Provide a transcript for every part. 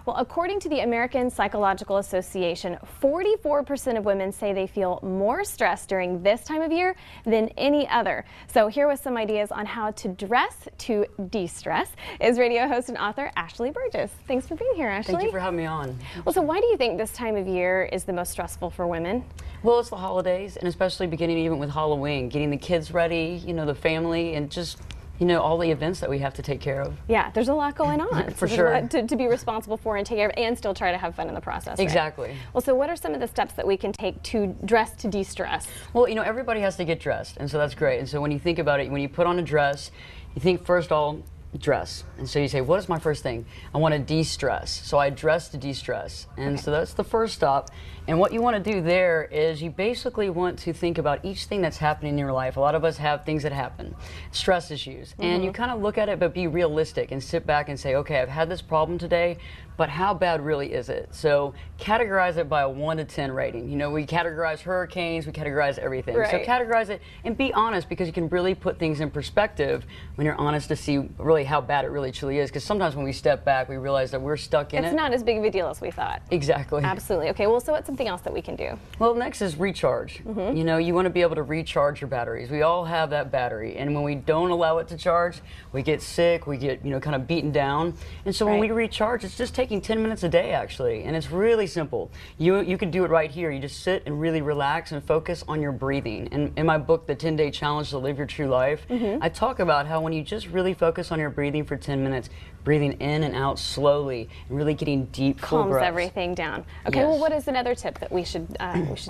Well, according to the American Psychological Association, 44% of women say they feel more stressed during this time of year than any other. So here with some ideas on how to dress to de-stress is radio host and author Ashley Berges. Thanks for being here, Ashley. Thank you for having me on. Well, so why do you think this time of year is the most stressful for women? Well, it's the holidays, and especially beginning even with Halloween, getting the kids ready, the family, and just all the events that we have to take care of. Yeah, there's a lot going on. For so sure. A lot to be responsible for and take care of, and still try to have fun in the process. Exactly. Right? Well, so what are some of the steps that we can take to dress to de-stress? Well, everybody has to get dressed, and so that's great. And so when you think about it, when you put on a dress, you think first all, dress. And so you say, what is my first thing? I want to de-stress. So I dress to de-stress. And so that's the first stop. And what you want to do there is you basically want to think about each thing that's happening in your life. A lot of us have things that happen, stress issues. And you kind of look at it, but be realistic and sit back and say, okay, I've had this problem today, but how bad really is it? So categorize it by a 1 to 10 rating. We categorize hurricanes, we categorize everything. Right. So categorize it and be honest, because you can really put things in perspective when you're honest to see really how bad it really truly is. Because sometimes when we step back, we realize that we're stuck in it. It's not as big of a deal as we thought. Exactly. Absolutely. Okay, well, so what's something else that we can do? Well, next is recharge. You want to be able to recharge your batteries. We all have that battery, and when we don't allow it to charge, we get sick, we get, kind of beaten down. And so when we recharge, it's just taking 10 minutes a day, actually, and it's really simple. You can do it right here. You just sit and really relax and focus on your breathing. And in my book, The 10-Day Challenge to Live Your True Life, I talk about how when you just really focus on your breathing for 10 minutes, breathing in and out slowly, and really getting deep, full breaths. Calms everything down. Okay, Yes. well, what is another tip that we should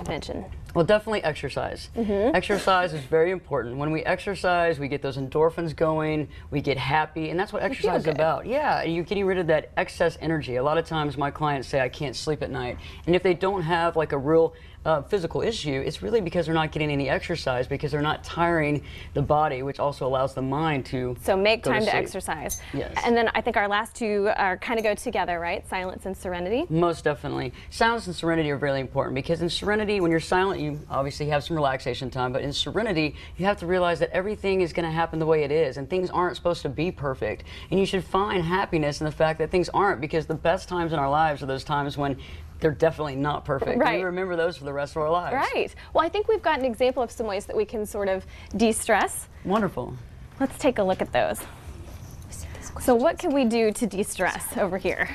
mention? Well, definitely exercise. Exercise is very important. When we exercise, we get those endorphins going, we get happy, and that's what exercise is about. Yeah, you're getting rid of that excess energy. A lot of times my clients say, I can't sleep at night. And if they don't have like a real physical issue, it's really because they're not getting any exercise, because they're not tiring the body, which also allows the mind to So make go time to sleep. Exercise. Yes. And then I think our last two are kind of go together, right? Silence and serenity. Most definitely. Silence and serenity are really important, because in serenity, when you're silent, you obviously have some relaxation time, but in serenity, you have to realize that everything is going to happen the way it is, and things aren't supposed to be perfect. And you should find happiness in the fact that things aren't, because the best times in our lives are those times when they're definitely not perfect. Right. We remember those for the rest of our lives. Right. Well, I think we've got an example of some ways that we can sort of de-stress. Wonderful. Let's take a look at those. So what can we do to de-stress over here?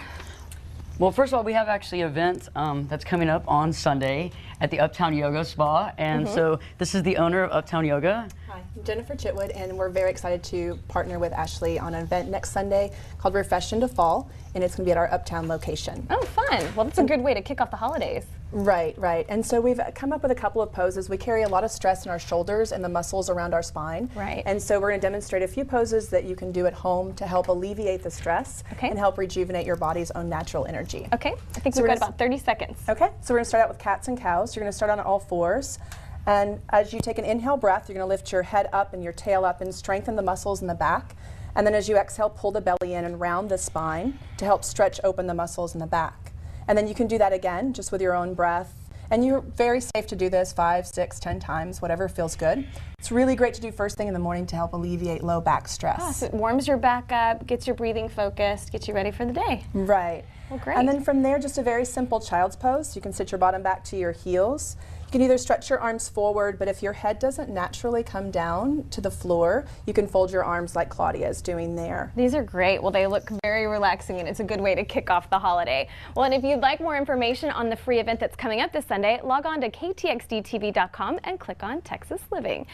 Well, first of all, we have actually an event that's coming up on Sunday at the Uptown Yoga Spa. And so this is the owner of Uptown Yoga. Hi, I'm Jennifer Chitwood, and we're very excited to partner with Ashley on an event next Sunday called Refresh into Fall, and it's going to be at our Uptown location. Oh, fun. Well, that's a good way to kick off the holidays. Right, right. And so we've come up with a couple of poses. We carry a lot of stress in our shoulders and the muscles around our spine. Right. And so we're going to demonstrate a few poses that you can do at home to help alleviate the stress and help rejuvenate your body's own natural energy. Okay. I think So we've we're got about 30 seconds. Okay, so we're going to start out with cats and cows. You're going to start on all fours. And as you take an inhale breath, you're going to lift your head up and your tail up and strengthen the muscles in the back. And then as you exhale, pull the belly in and round the spine to help stretch open the muscles in the back. And then you can do that again, just with your own breath. And you're very safe to do this 5, 6, 10 times, whatever feels good. It's really great to do first thing in the morning to help alleviate low back stress. So it warms your back up, gets your breathing focused, gets you ready for the day. Right. Well, great. And then from there, just a very simple child's pose. You can sit your bottom back to your heels. You can either stretch your arms forward, but if your head doesn't naturally come down to the floor, you can fold your arms like Claudia is doing there. These are great. Well, they look very relaxing, and it's a good way to kick off the holiday. Well, and if you'd like more information on the free event that's coming up this Sunday, log on to ktxdtv.com and click on Texas Living.